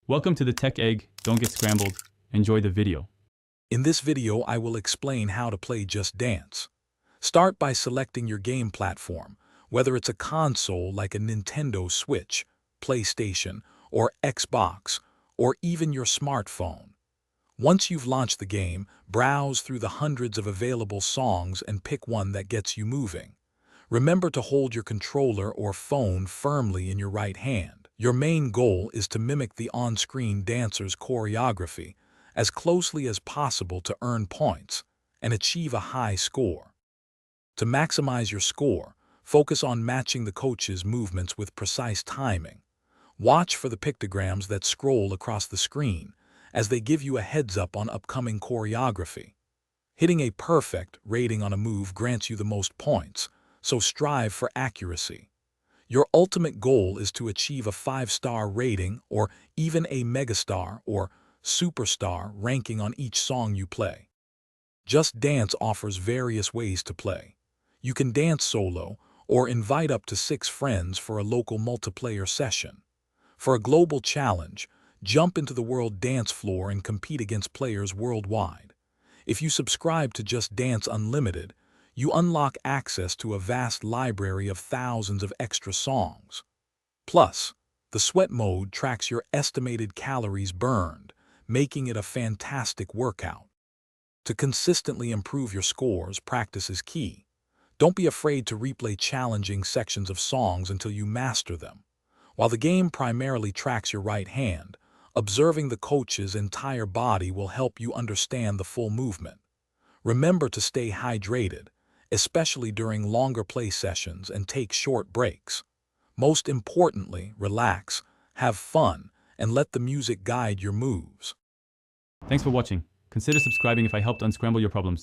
Welcome to the Tech Egg. Don't get scrambled. Enjoy the video. In this video, I will explain how to play Just Dance. Start by selecting your game platform, whether it's a console like a Nintendo Switch, PlayStation, or Xbox, or even your smartphone. Once you've launched the game, browse through the hundreds of available songs and pick one that gets you moving. Remember to hold your controller or phone firmly in your right hand. Your main goal is to mimic the on-screen dancer's choreography as closely as possible to earn points and achieve a high score. To maximize your score, focus on matching the coach's movements with precise timing. Watch for the pictograms that scroll across the screen as they give you a heads-up on upcoming choreography. Hitting a perfect rating on a move grants you the most points, so strive for accuracy. Your ultimate goal is to achieve a 5-star rating or even a megastar or superstar ranking on each song you play. Just Dance offers various ways to play. You can dance solo or invite up to 6 friends for a local multiplayer session. For a global challenge, jump into the world dance floor and compete against players worldwide. If you subscribe to Just Dance Unlimited, you unlock access to a vast library of thousands of extra songs. Plus, the sweat mode tracks your estimated calories burned, making it a fantastic workout. To consistently improve your scores, practice is key. Don't be afraid to replay challenging sections of songs until you master them. While the game primarily tracks your right hand, observing the coach's entire body will help you understand the full movement. Remember to stay hydrated, especially during longer play sessions, and take short breaks. Most importantly, relax, have fun, and let the music guide your moves. Thanks for watching. Consider subscribing if I helped unscramble your problems.